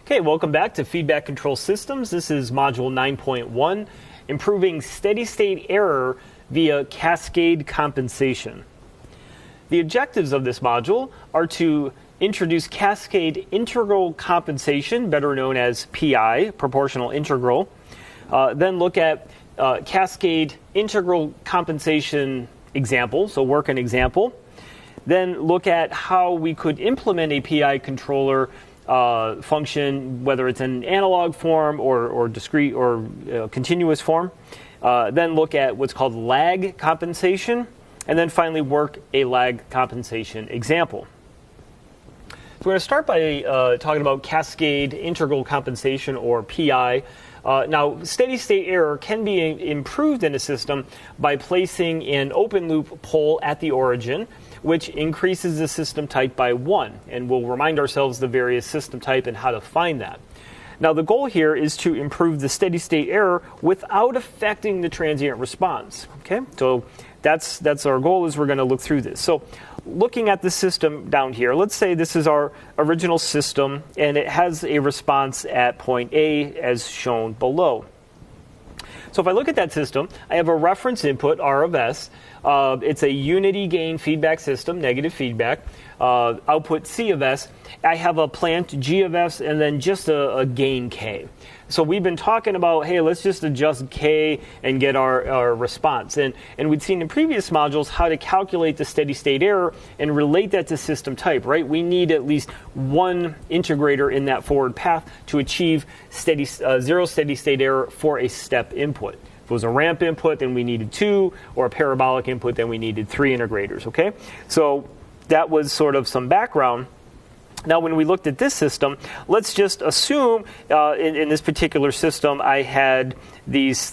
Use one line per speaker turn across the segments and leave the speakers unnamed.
Okay, welcome back to Feedback Control Systems. This is Module 9.1, Improving Steady-State Error via Cascade Compensation. The objectives of this module are to introduce Cascade Integral Compensation, better known as PI, Proportional Integral, then look at Cascade Integral Compensation example, so work an example, then look at how we could implement a PI controller function, whether it's in analog form or discrete or continuous form. Then look at what's called lag compensation, and then finally work a lag compensation example. So we're going to start by talking about cascade integral compensation, or PI. Now, steady-state error can be improved in a system by placing an open-loop pole at the origin, which increases the system type by 1. And we'll remind ourselves the various system type and how to find that. Now, the goal here is to improve the steady-state error without affecting the transient response. Okay, so that's our goal as we're going to look through this. So looking at the system down here, let's say this is our original system, and it has a response at point A as shown below. So if I look at that system, I have a reference input, R of S. It's a unity gain feedback system, negative feedback. Output C of S. I have a plant G of S, and then just a gain K. So we've been talking about, hey, let's just adjust K and get our response. And we'd seen in previous modules how to calculate the steady-state error and relate that to system type, right? We need at least one integrator in that forward path to achieve zero steady-state error for a step input. If it was a ramp input, then we needed 2, or a parabolic input, then we needed 3 integrators, okay? So that was sort of some background. Now, when we looked at this system, let's just assume in this particular system I had these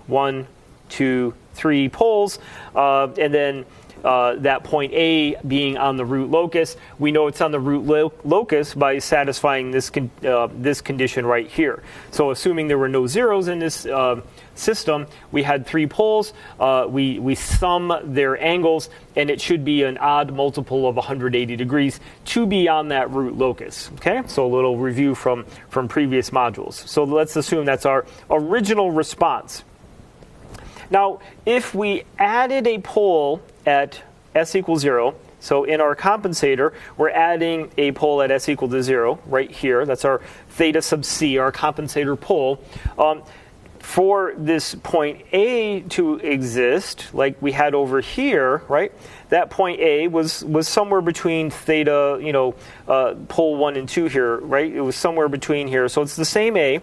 1, 2, 3 poles, and then that point A being on the root locus. We know it's on the root locus by satisfying this condition right here. So assuming there were no zeros in this system, we had 3 poles. We sum their angles, and it should be an odd multiple of 180 degrees to be on that root locus. Okay, so a little review from previous modules. So let's assume that's our original response. Now, if we added a pole at s equals 0, so in our compensator, we're adding a pole at s equal to 0 right here. That's our theta sub c, our compensator pole. For this point A to exist, like we had over here, right? That point A was somewhere between theta, pole 1 and 2 here, right? It was somewhere between here. So it's the same A.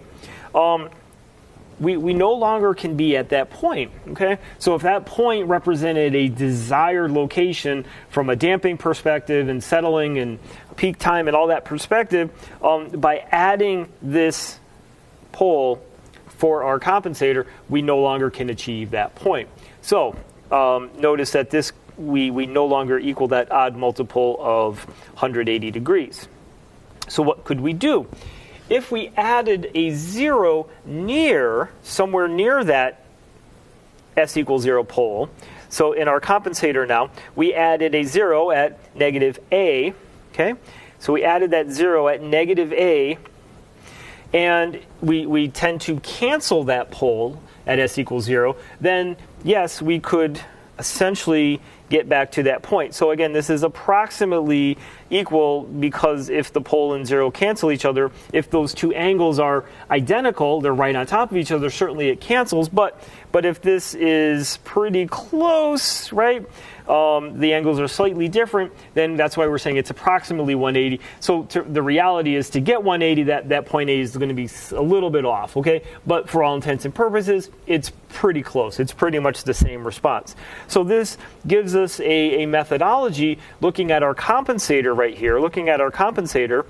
We no longer can be at that point, okay? So if that point represented a desired location from a damping perspective and settling and peak time and all that perspective, by adding this pole for our compensator, we no longer can achieve that point. So notice that we no longer equal that odd multiple of 180 degrees. So what could we do? If we added a 0 somewhere near that s equals 0 pole, so in our compensator now, we added a 0 at negative A, okay? So we added that 0 at negative A, and we tend to cancel that pole at s equals 0, then yes, we could essentially get back to that point. So again, this is approximately equal because if the pole and 0 cancel each other, if those two angles are identical, they're right on top of each other, certainly it cancels. But if this is pretty close, right, the angles are slightly different, then that's why we're saying it's approximately 180. So the reality is to get 180, that point A is going to be a little bit off, okay? But for all intents and purposes, it's pretty close. It's pretty much the same response. So this gives us a methodology looking at our compensator right here. Looking at our compensator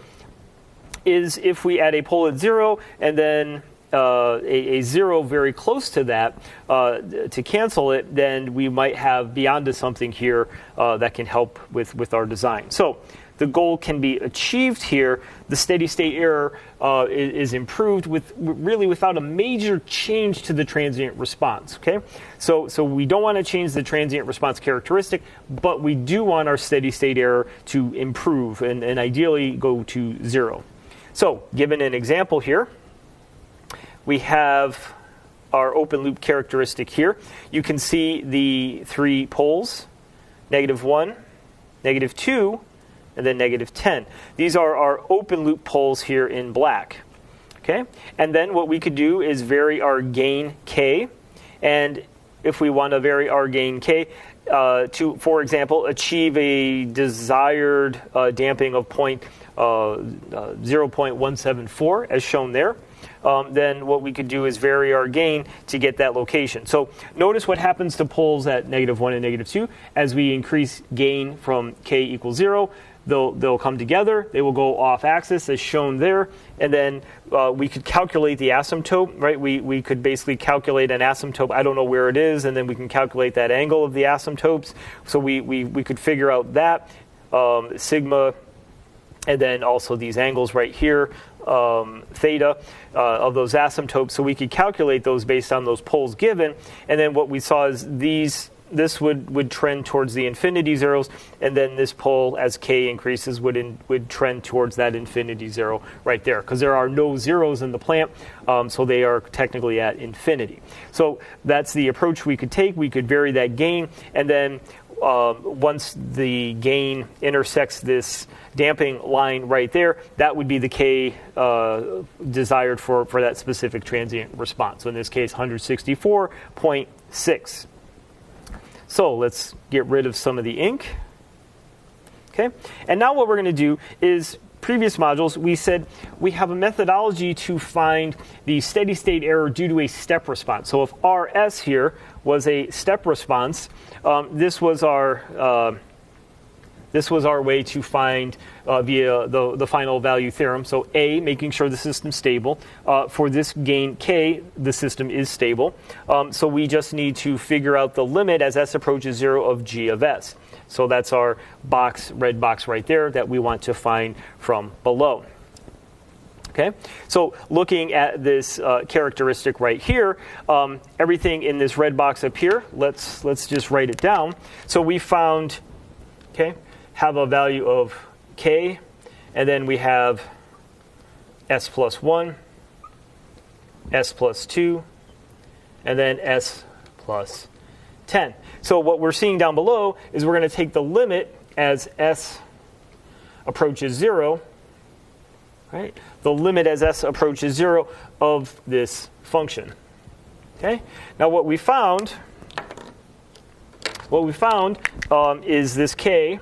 is if we add a pole at 0 and then a 0 very close to that to cancel it, then we might have beyond something here that can help with our design. So the goal can be achieved here. The steady-state error is improved really without a major change to the transient response. Okay, so we don't want to change the transient response characteristic, but we do want our steady-state error to improve and ideally go to 0. So given an example here, we have our open loop characteristic here. You can see the 3 poles, -1, -2, and then -10. These are our open loop poles here in black. Okay, and then what we could do is vary our gain K, and if we want to vary our gain K to, for example, achieve a desired damping of 0.174 as shown there, then what we could do is vary our gain to get that location. So notice what happens to poles at -1 and -2. As we increase gain from K equals 0, they'll come together. They will go off axis as shown there, and then we could calculate the asymptote, right? We could basically calculate an asymptote. I don't know where it is, and then we can calculate that angle of the asymptotes. So we could figure out that sigma, and then also these angles right here, theta of those asymptotes. So we could calculate those based on those poles given, and then what we saw is this would trend towards the infinity zeros, and then this pole, as K increases, would trend towards that infinity zero right there, because there are no zeros in the plant, so they are technically at infinity. So that's the approach we could take. We could vary that gain, and then once the gain intersects this damping line right there, that would be the K desired for that specific transient response. So in this case, 164.6. So let's get rid of some of the ink. Okay, and now what we're going to do is, previous modules, we said we have a methodology to find the steady state error due to a step response. So if RS here was a step response, this was our way to find via the final value theorem. So A, making sure the system's stable. For this gain K, the system is stable. So we just need to figure out the limit as S approaches 0 of G of S. So that's our box, red box right there that we want to find from below. Okay, so looking at this characteristic right here, everything in this red box up here, let's just write it down. So we found, okay, have a value of K, and then we have S plus 1, S plus 2, and then S plus 10. So what we're seeing down below is we're going to take the limit as S approaches 0, right? The limit as S approaches 0 of this function. Okay? Now what we found is this K,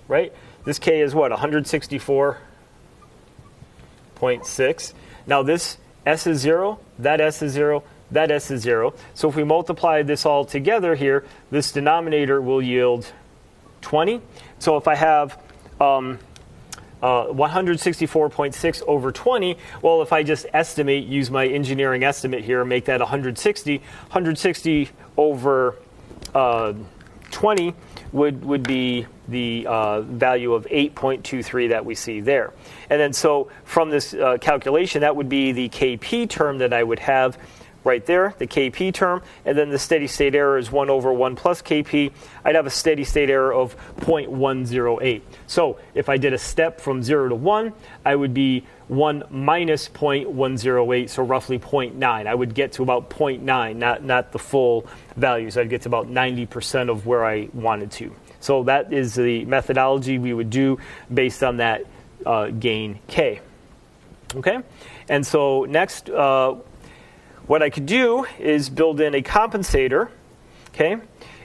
right? This K is what? 164.6. Now this S is 0, that S is 0, that S is 0. So if we multiply this all together here, this denominator will yield 20. So if I have 164.6 over 20, well, if I just estimate, use my engineering estimate here, make that 160, 160 over 20 would be the value of 8.23 that we see there. And then so from this calculation, that would be the Kp term that I would have right there, the Kp term, and then the steady state error is 1 over 1 plus Kp. I'd have a steady state error of 0.108. So if I did a step from 0 to 1, I would be 1 minus 0.108, so roughly 0.9. I would get to about 0.9, not the full value. So I'd get to about 90% of where I wanted to. So that is the methodology we would do based on that gain K. Okay? And so next, what I could do is build in a compensator, okay?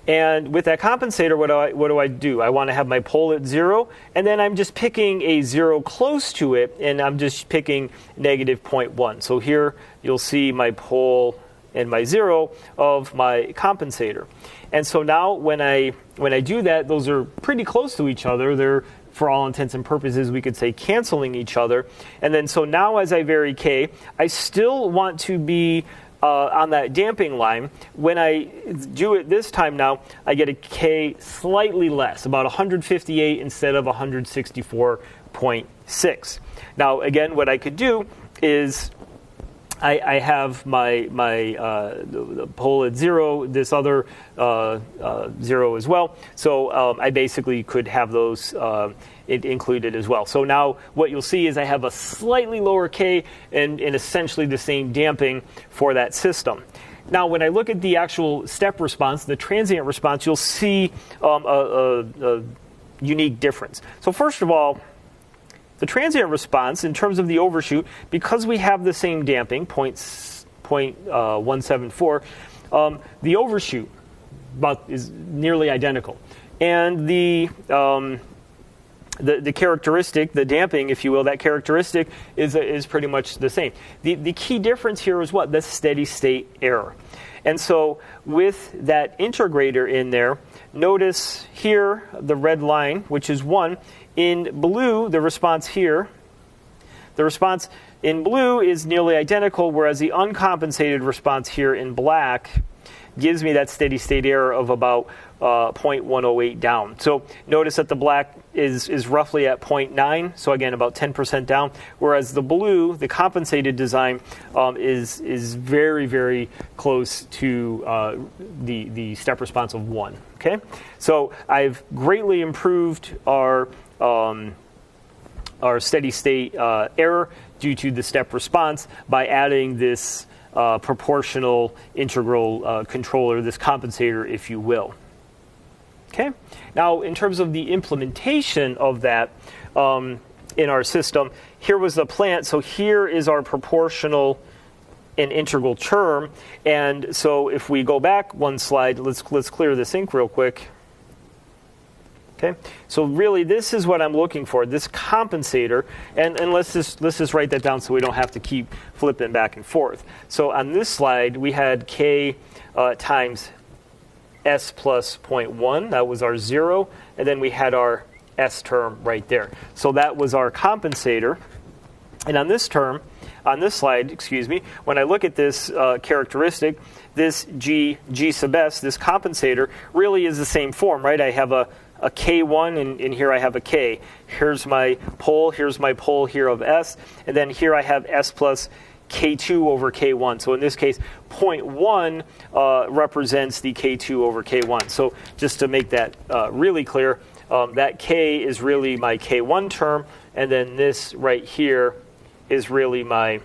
And with that compensator, what do I do? I want to have my pole at 0, and then I'm just picking a 0 close to it, and I'm just picking negative 0.1. So here you'll see my pole and my 0 of my compensator. And so now when I do that, those are pretty close to each other. They're, for all intents and purposes, we could say canceling each other. And then so now as I vary K, I still want to be on that damping line. When I do it this time now, I get a K slightly less, about 158 instead of 164.6. Now again, what I could do is I have the pole at 0, this other 0 as well. So I basically could have those included as well. So now what you'll see is I have a slightly lower K and essentially the same damping for that system. Now, when I look at the actual step response, the transient response, you'll see a unique difference. So first of all, the transient response, in terms of the overshoot, because we have the same damping, 0.174, the overshoot is nearly identical. And the characteristic, the damping, if you will, that characteristic is pretty much the same. The key difference here is what? The steady state error. And so with that integrator in there, notice here the red line, which is 1. In blue, the response here, the response in blue is nearly identical, whereas the uncompensated response here in black gives me that steady state error of about 0.108 down. So notice that the black is roughly at 0.9, so again about 10% down, whereas the blue, the compensated design, is very, very close to the step response of 1. Okay, so I've greatly improved our steady state error due to the step response by adding this proportional integral controller, this compensator, if you will. Okay. Now, in terms of the implementation of that in our system, here was the plant. So here is our proportional and integral term. And so if we go back one slide, let's clear this ink real quick. Okay. So really, this is what I'm looking for, this compensator. And let's just write that down so we don't have to keep flipping back and forth. So on this slide, we had K times S plus 0.1. That was our 0. And then we had our S term right there. So that was our compensator. And on this slide, when I look at this characteristic, this G sub S, this compensator, really is the same form, right? I have a K1, and here I have a K. Here's my pole here of S, and then here I have S plus K2 over K1. So in this case, 0.1 represents the K2 over K1. So just to make that really clear, that K is really my K1 term, and then this right here is really my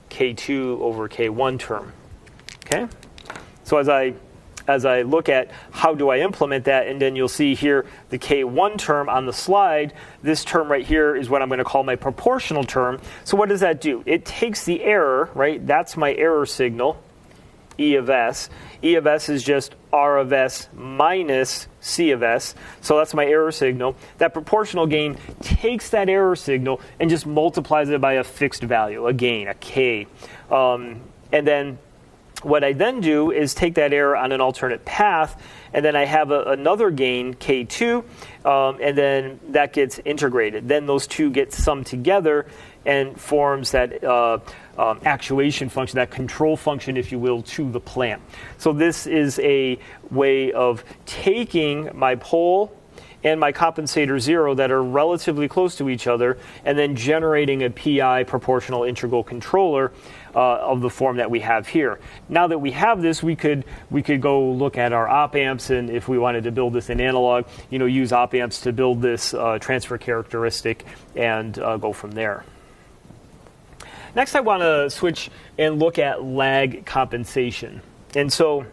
K2 over K1 term. Okay? So as I look at how do I implement that, and then you'll see here the K1 term on the slide, this term right here is what I'm going to call my proportional term. So what does that do? It takes the error, right? That's my error signal, E of S. E of S is just R of S minus C of S. So that's my error signal. That proportional gain takes that error signal and just multiplies it by a fixed value, a gain, a K. And then what I then do is take that error on an alternate path, and then I have another gain, K2, and then that gets integrated. Then those two get summed together and forms that actuation function, that control function, if you will, to the plant. So this is a way of taking my pole and my compensator 0 that are relatively close to each other, and then generating a PI proportional integral controller of the form that we have here. Now that we have this, we could go look at our op amps, and if we wanted to build this in analog, use op amps to build this transfer characteristic and go from there. Next, I want to switch and look at lag compensation. And so,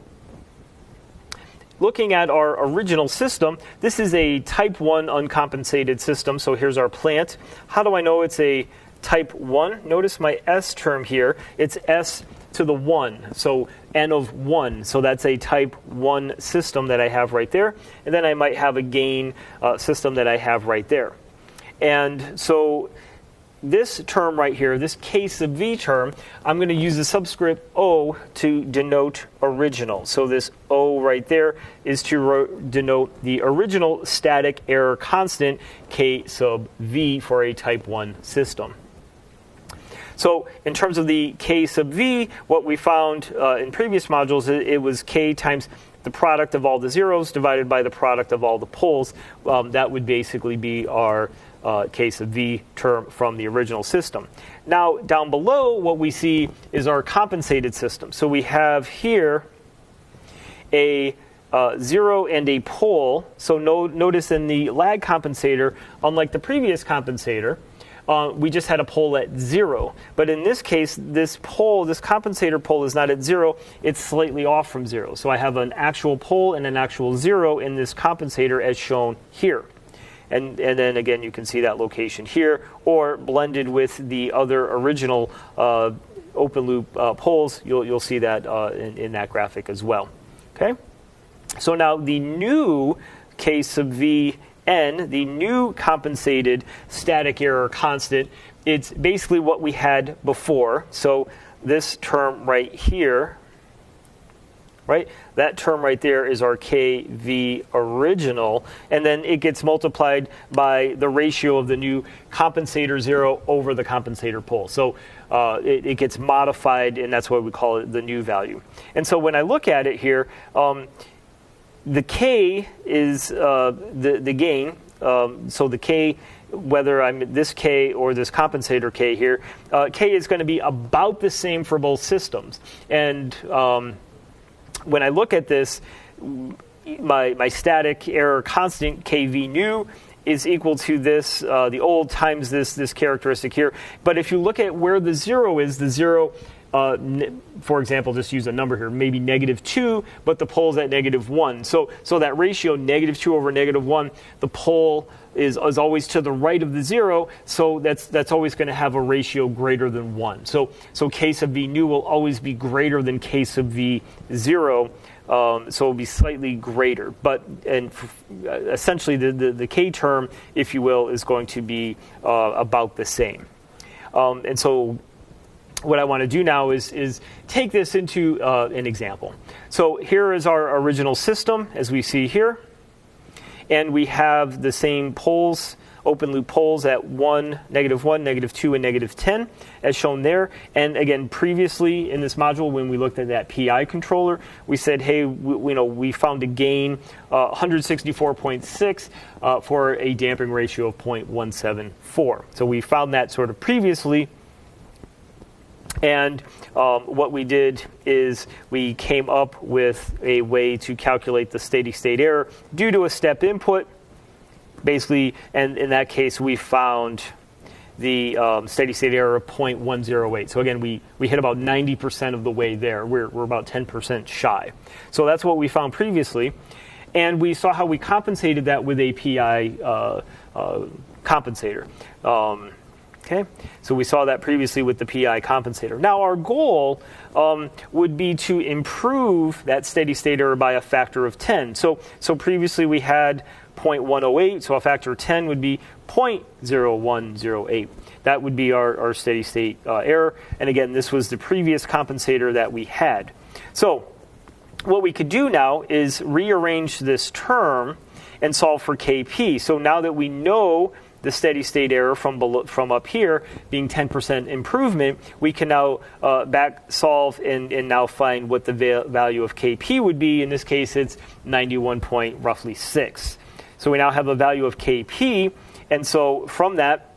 looking at our original system, this is a type 1 uncompensated system. So here's our plant. How do I know it's a type 1? Notice my S term here. It's S to the 1, so N of 1. So that's a type 1 system that I have right there. And then I might have a gain system that I have right there. And so this term right here, this K sub V term, I'm going to use the subscript O to denote original. So this O right there is to denote the original static error constant, K sub V, for a type 1 system. So in terms of the K sub V, what we found in previous modules, it was K times the product of all the zeros divided by the product of all the poles. That would basically be our K sub V term from the original system. Now, down below, what we see is our compensated system. So we have here a 0 and a pole. So notice in the lag compensator, unlike the previous compensator, we just had a pole at 0. But in this case, this compensator pole is not at 0. It's slightly off from 0. So I have an actual pole and an actual 0 in this compensator as shown here. And then again, you can see that location here, or blended with the other original open loop poles, you'll see that in that graphic as well. Okay. So now the new K sub V n, the new compensated static error constant, it's basically what we had before. So this term right here, right? That term right there is our KV original, and then it gets multiplied by the ratio of the new compensator 0 over the compensator pole. So it gets modified, and that's why we call it the new value. And so when I look at it here, the K is the gain. So the K, whether I'm this K or this compensator K here, K is going to be about the same for both systems. And when I look at this, my static error constant, KV new, is equal to this, the old times this characteristic here. But if you look at where the 0 is, the 0, for example, just use a number here, maybe -2, but the pole's at -1. So that ratio, -2 over -1, the pole is always to the right of the 0, so that's always going to have a ratio greater than 1. So K sub V new will always be greater than K sub V 0, so it'll be slightly greater. But essentially the K term, if you will, is going to be about the same. And so what I want to do now is take this into an example. So here is our original system, as we see here. And we have the same poles, open loop poles at -1, -2, and -10, as shown there. And again, previously in this module, when we looked at that PI controller, we said, hey, we found a gain 164.6 for a damping ratio of 0.174. So we found that sort of previously. And what we did is we came up with a way to calculate the steady state error due to a step input. Basically, and in that case, we found the steady state error of 0.108. So again, we hit about 90% of the way there. We're about 10% shy. So that's what we found previously. And we saw how we compensated that with a PI compensator. Okay, so we saw that previously with the PI compensator. Now our goal would be to improve that steady state error by a factor of 10. So previously we had 0.108, so a factor of 10 would be 0.0108. That would be our steady state error. And again, this was the previous compensator that we had. So what we could do now is rearrange this term and solve for KP. So now that we know the steady state error from up here being 10% improvement, we can now back solve and now find what the value of KP would be. In this case, it's 91.6. So we now have a value of KP, and so from that,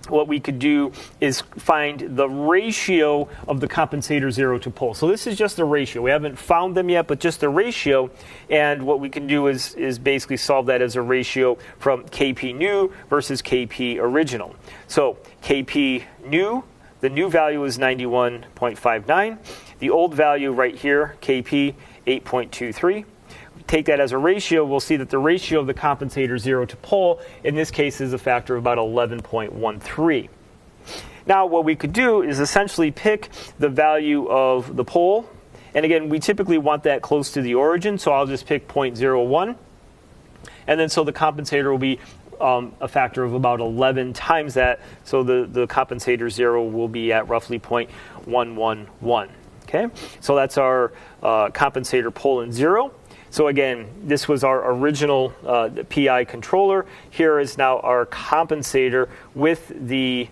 what we could do is find the ratio of the compensator 0 to pole. So this is just a ratio. We haven't found them yet, but just a ratio. And what we can do is basically solve that as a ratio from KP new versus KP original. So KP new, the new value is 91.59. The old value right here, KP, 8.23. Take that as a ratio, we'll see that the ratio of the compensator 0 to pole, in this case, is a factor of about 11.13. Now, what we could do is essentially pick the value of the pole. And again, we typically want that close to the origin, so I'll just pick 0.01. And then so the compensator will be a factor of about 11 times that, so the compensator 0 will be at roughly 0.111. Okay, so that's our compensator pole in 0. So again, this was our original PI controller. Here is now our compensator with the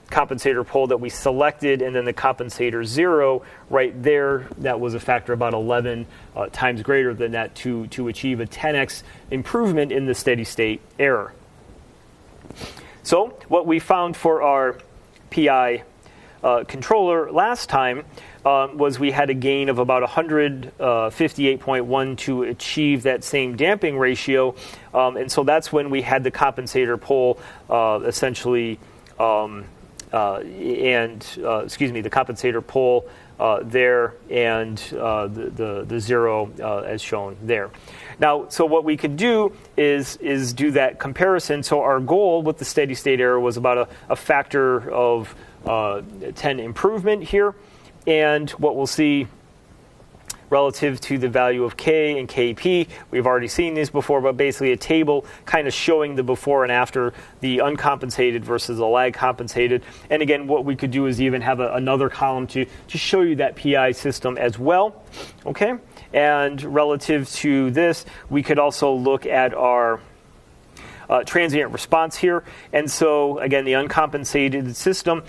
compensator pole that we selected, and then the compensator 0 right there. That was a factor about 11 times greater than that to achieve a 10x improvement in the steady state error. So what we found for our PI controller last time was we had a gain of about 158.1 to achieve that same damping ratio. And so that's when we had the compensator pole essentially, the compensator pole there and the zero as shown there. Now, so what we could do is do that comparison. So our goal with the steady state error was about a factor of 10 improvement here. And what we'll see relative to the value of K and KP, we've already seen these before, but basically a table kind of showing the before and after, the uncompensated versus the lag compensated. And again, what we could do is even have another column to show you that PI system as well. Okay, and relative to this, we could also look at our transient response here. And so, again, the uncompensated system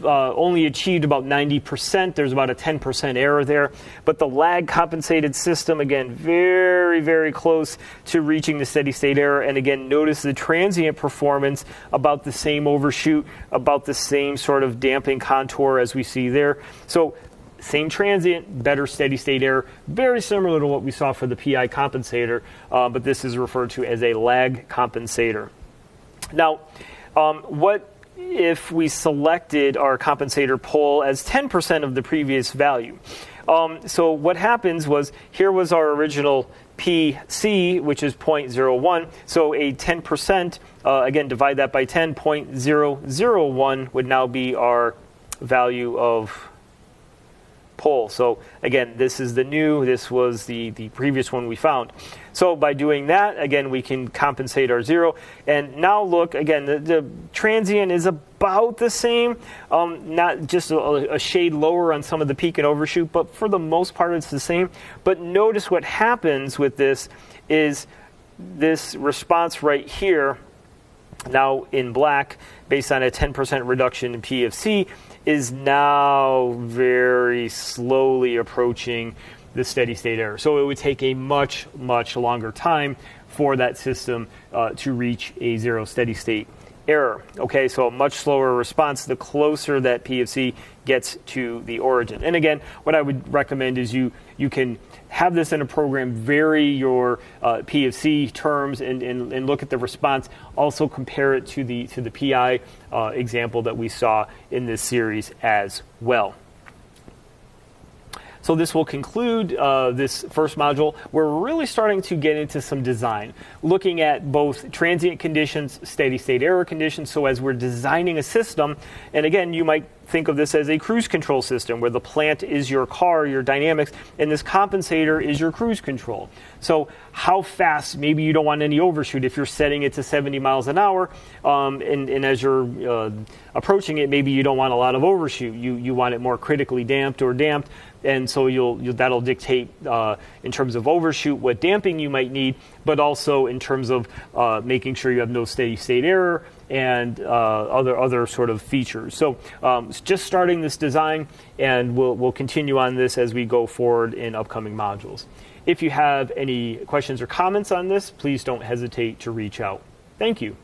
only achieved about 90%. There's about a 10% error there. But the lag compensated system, again, very, very close to reaching the steady state error. And again, notice the transient performance, about the same overshoot, about the same sort of damping contour as we see there. So same transient, better steady state error, very similar to what we saw for the PI compensator, but this is referred to as a lag compensator. Now, what if we selected our compensator pole as 10% of the previous value? So what happens was, here was our original PC, which is 0.01. So a 10%, again, divide that by 10, 0.001 would now be our value of pole. So again, this is the new, this was the previous one we found. So by doing that, again, we can compensate our zero. And now look, again, the transient is about the same, not just a shade lower on some of the peak and overshoot, but for the most part it's the same. But notice what happens with this is this response right here, now in black, based on a 10% reduction in P of C, is now very slowly approaching the steady state error. So it would take a much, much longer time for that system to reach a zero steady state error. Okay, so a much slower response the closer that P of C gets to the origin. And again, what I would recommend is you can have this in a program, vary your P of C terms and look at the response. Also compare it to the PI example that we saw in this series as well. So this will conclude this first module. We're really starting to get into some design, looking at both transient conditions, steady state error conditions. So as we're designing a system, and again, you might think of this as a cruise control system where the plant is your car, your dynamics, and this compensator is your cruise control. So how fast, maybe you don't want any overshoot if you're setting it to 70 miles an hour, and as you're approaching it, maybe you don't want a lot of overshoot. You want it more critically damped or damped, and so that'll dictate in terms of overshoot what damping you might need, but also in terms of making sure you have no steady state error and other sort of features. So just starting this design, and we'll continue on this as we go forward in upcoming modules. If you have any questions or comments on this, please don't hesitate to reach out. Thank you.